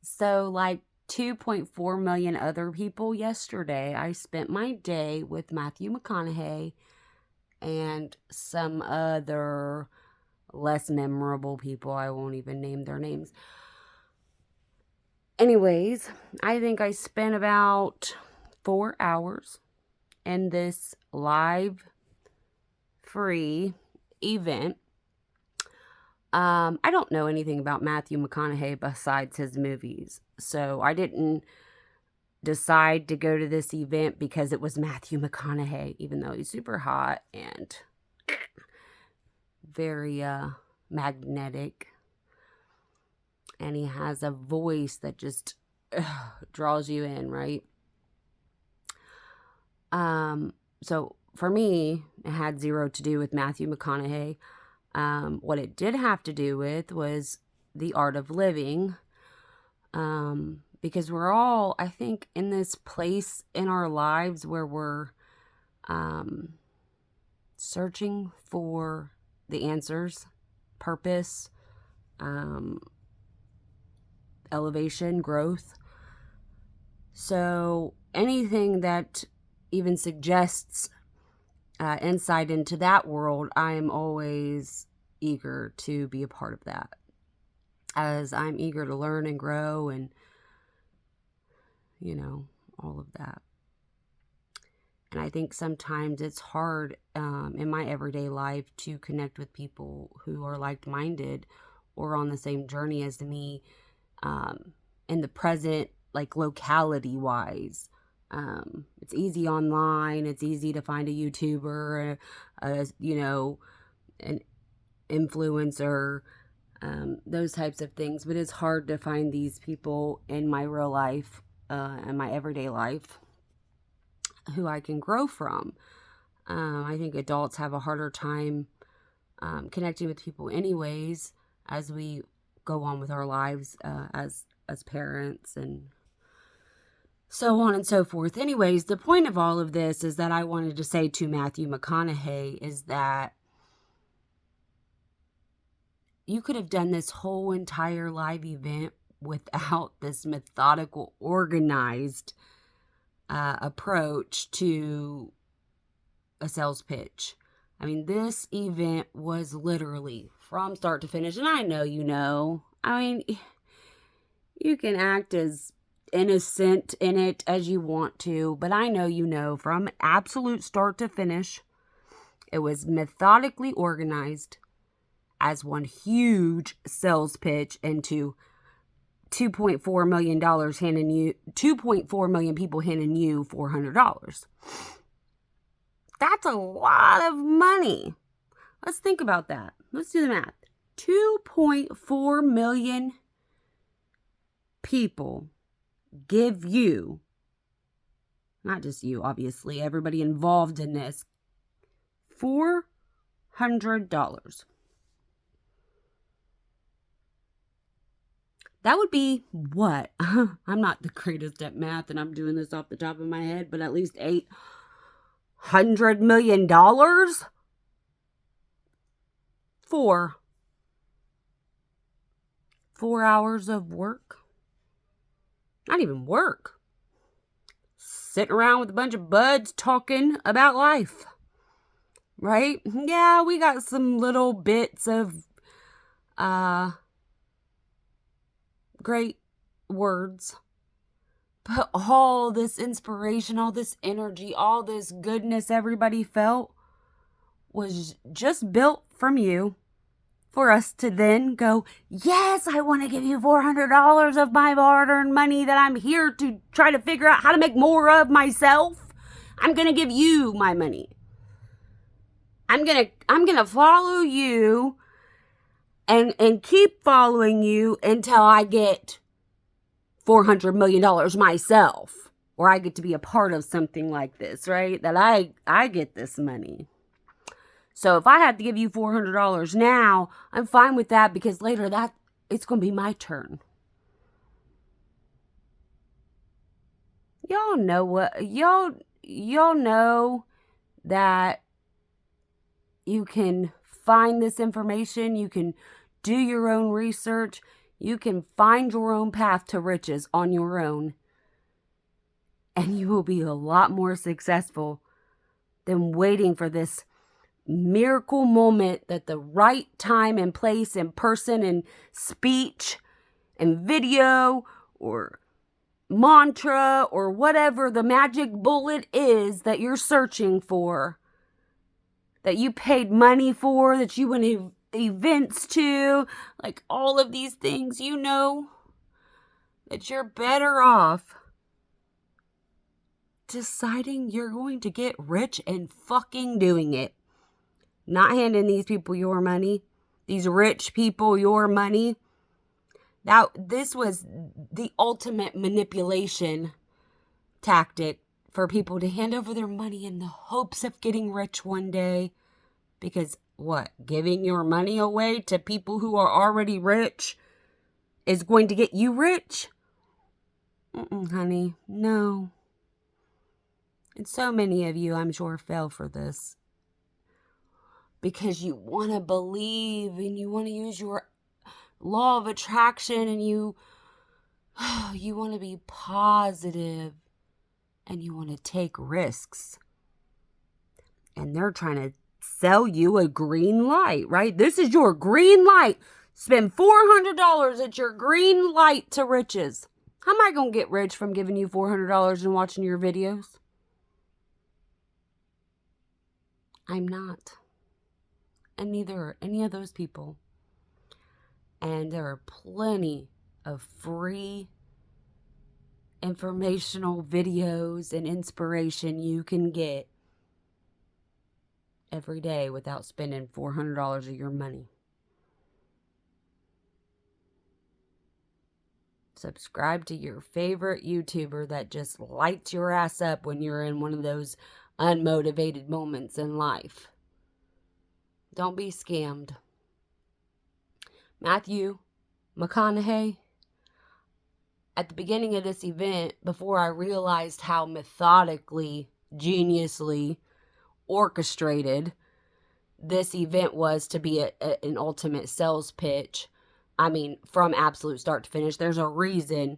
So, like 2.4 million other people yesterday, I spent my day with Mathew McConaughey and some other less memorable people. I won't even name their names. Anyways, I think I spent about 4 hours in this live free event. I don't know anything about Mathew McConaughey besides his movies, so I didn't decide to go to this event because it was Mathew McConaughey, even though he's super hot and very magnetic, and he has a voice that just draws you in, right? So for me, it had zero to do with Mathew McConaughey. What it did have to do with was the art of living, because we're all, I think, in this place in our lives where we're searching for the answers, purpose, elevation, growth. So anything that even suggests insight into that world, I am always eager to be a part of that, as I'm eager to learn and grow and, all of that. And I think sometimes it's hard in my everyday life to connect with people who are like-minded or on the same journey as me, in the present, like locality-wise. It's easy online. It's easy to find a YouTuber, an influencer, those types of things. But it's hard to find these people in my real life, in my everyday life, who I can grow from. I think adults have a harder time connecting with people anyways, as we go on with our lives as parents and so on and so forth. Anyways, the point of all of this is that I wanted to say to Mathew McConaughey is that you could have done this whole entire live event without this methodical, organized approach to a sales pitch. I mean, this event was literally from start to finish. And I know I mean, you can act as innocent in it as you want to, but I know from absolute start to finish, it was methodically organized as one huge sales pitch into $2.4 million handing you, 2.4 million people handing you $400. That's a lot of money. Let's think about that. Let's do the math. 2.4 million people give you, not just you, obviously, everybody involved in this, $400. That would be what? I'm not the greatest at math, and I'm doing this off the top of my head, but at least $800 million for 4 hours of work. Not even work. Sitting around with a bunch of buds talking about life. Right? Yeah, we got some little bits of great words. But all this inspiration, all this energy, all this goodness everybody felt was just built from you for us to then go, yes, I want to give you $400 of my hard-earned money that I'm here to try to figure out how to make more of myself. I'm going to give you my money. I'm going to follow you and keep following you until I get $400 million myself, or I get to be a part of something like this, right? That I get this money. So if I have to give you $400 now, I'm fine with that, because later it's going to be my turn. Y'all know that you can find this information. You can do your own research. You can find your own path to riches on your own, and you will be a lot more successful than waiting for this miracle moment that the right time and place and person and speech and video or mantra or whatever the magic bullet is that you're searching for, that you paid money for, that you went to events to, like all of these things, you know that you're better off deciding you're going to get rich and fucking doing it. Not handing these people your money, these rich people your money. This was the ultimate manipulation tactic for people to hand over their money in the hopes of getting rich one day. Because what? Giving your money away to people who are already rich is going to get you rich? Honey, no. And so many of you, I'm sure, fell for this. Because you want to believe and you want to use your law of attraction and you want to be positive and you want to take risks. And they're trying to sell you a green light, right? This is your green light. Spend $400 at your green light to riches. How am I going to get rich from giving you $400 and watching your videos? I'm not. And neither are any of those people. And there are plenty of free informational videos and inspiration you can get every day without spending $400 of your money. Subscribe to your favorite YouTuber that just lights your ass up when you're in one of those unmotivated moments in life. Don't be scammed. Mathew McConaughey, at the beginning of this event, before I realized how methodically, geniusly orchestrated this event was to be an ultimate sales pitch, I mean, from absolute start to finish, there's a reason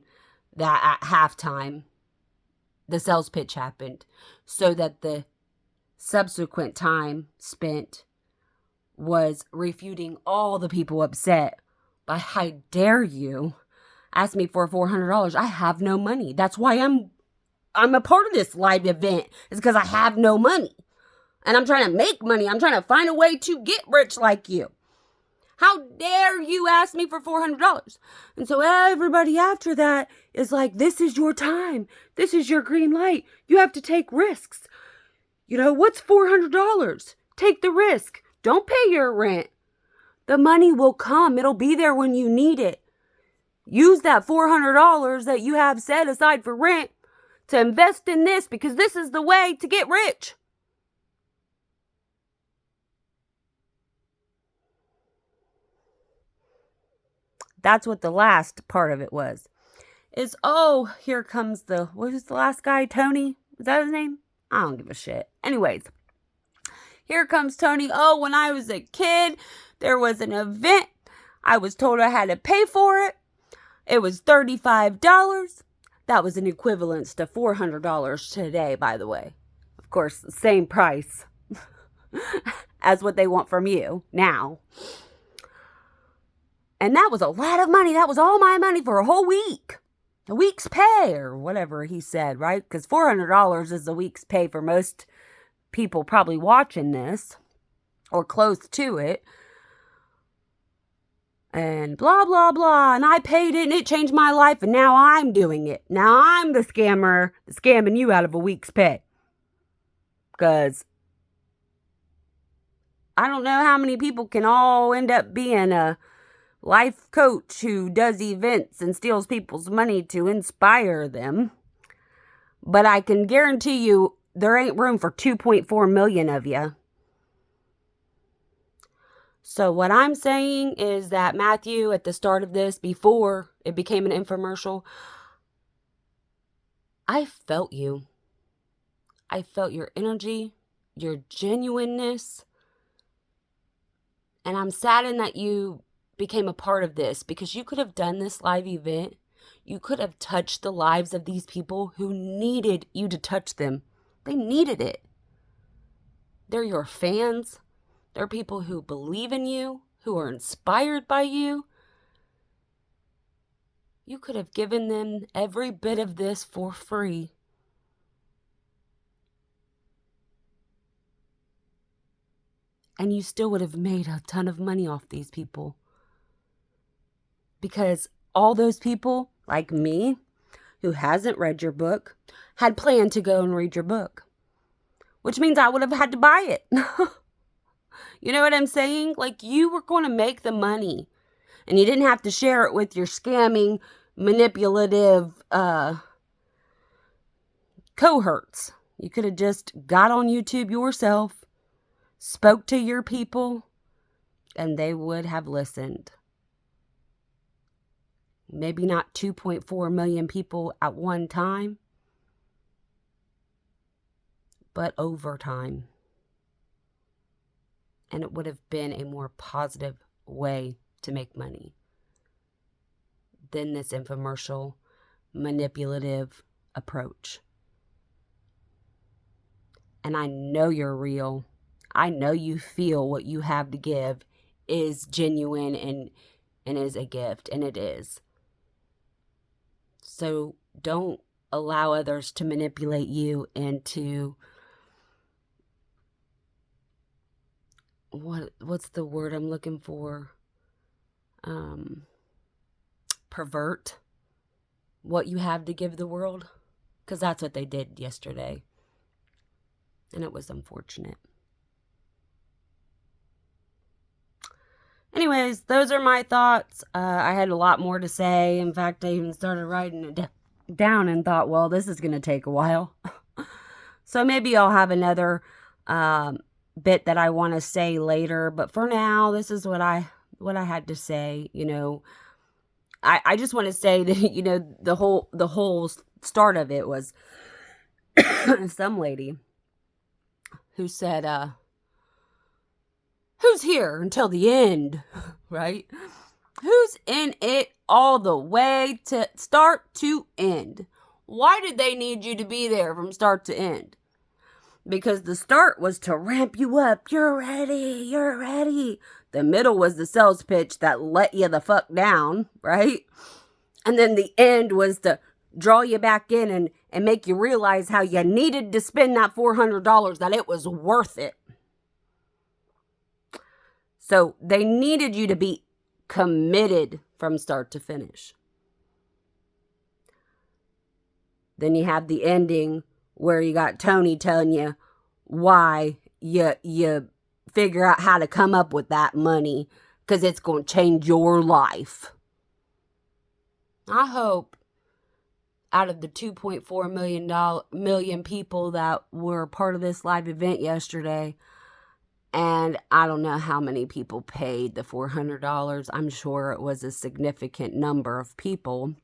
that at halftime, the sales pitch happened, so that the subsequent time spent was refuting all the people upset by, how dare you ask me for $400? I have no money. That's why I'm a part of this live event, is because I have no money. And I'm trying to make money. I'm trying to find a way to get rich like you. How dare you ask me for $400? And so everybody after that is like, this is your time. This is your green light. You have to take risks. You know, what's $400? Take the risk. Don't pay your rent. The money will come. It'll be there when you need it. Use that $400 that you have set aside for rent to invest in this, because this is the way to get rich. That's what the last part of it was. Is, oh, here comes what was the last guy? Tony? Was that his name? I don't give a shit. Anyways, here comes Tony. Oh, when I was a kid, there was an event. I was told I had to pay for it. It was $35. That was an equivalent to $400 today, by the way. Of course, the same price as what they want from you now. And that was a lot of money. That was all my money for a whole week. A week's pay, or whatever he said, right? Because $400 is a week's pay for most people probably watching this, or close to it. And blah, blah, blah. And I paid it, and it changed my life, and now I'm doing it. Now I'm the scammer, scamming you out of a week's pay. Because I don't know how many people can all end up being a life coach who does events and steals people's money to inspire them. But I can guarantee you there ain't room for 2.4 million of you. So what I'm saying is that Mathew, at the start of this, before it became an infomercial, I felt you. I felt your energy, your genuineness. And I'm saddened that you became a part of this, because you could have done this live event. You could have touched the lives of these people who needed you to touch them. They needed it. They're your fans. They're people who believe in you, who are inspired by you. You could have given them every bit of this for free. And you still would have made a ton of money off these people. Because all those people, like me, who hasn't read your book, had planned to go and read your book. Which means I would have had to buy it. You know what I'm saying? Like, you were going to make the money. And you didn't have to share it with your scamming, manipulative cohorts. You could have just got on YouTube yourself, spoke to your people, and they would have listened. Maybe not 2.4 million people at one time, but over time. And it would have been a more positive way to make money than this infomercial, manipulative approach. And I know you're real. I know you feel what you have to give is genuine and is a gift, and it is. So don't allow others to manipulate you into, what's the word I'm looking for? Pervert what you have to give the world. Because that's what they did yesterday. And it was unfortunate. Anyways, those are my thoughts. I had a lot more to say. In fact, I even started writing it down and thought, well, this is going to take a while. So maybe I'll have another bit that I want to say later. But for now, this is what I had to say. You know, I just want to say that, you know, the whole start of it was some lady who said, who's here until the end, right? Who's in it all the way to start to end? Why did they need you to be there from start to end? Because the start was to ramp you up. You're ready. You're ready. The middle was the sales pitch that let you the fuck down, right? And then the end was to draw you back in and make you realize how you needed to spend that $400, that it was worth it. So they needed you to be committed from start to finish. Then you have the ending where you got Tony telling you why you figure out how to come up with that money, because it's going to change your life. I hope out of the 2.4 million people that were part of this live event yesterday, and I don't know how many people paid the $400. I'm sure it was a significant number of people.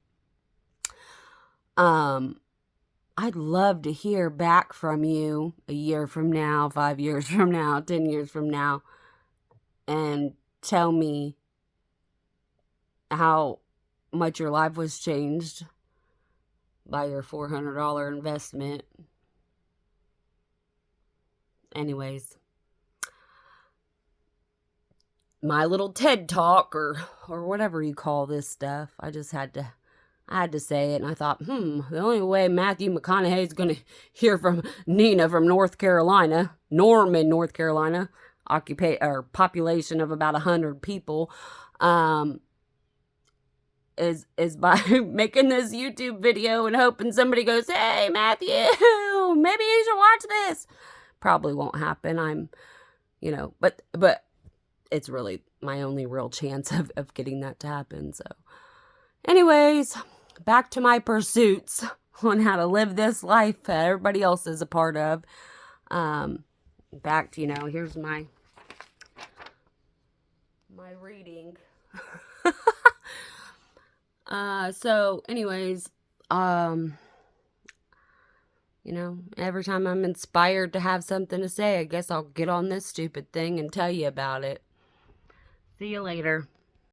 I'd love to hear back from you a year from now, 5 years from now, 10 years from now, and tell me how much your life was changed by your $400 investment. Anyways, my little TED Talk or whatever you call this stuff, I had to say it, and I thought, the only way Mathew McConaughey is going to hear from Nina from North Carolina, Norman, North Carolina, population of about 100 people, is by making this YouTube video and hoping somebody goes, hey, Matthew, maybe you should watch this. Probably won't happen. But it's really my only real chance of getting that to happen. So anyways, back to my pursuits on how to live this life that everybody else is a part of. Back to, here's my reading. So anyways, every time I'm inspired to have something to say, I guess I'll get on this stupid thing and tell you about it. See you later.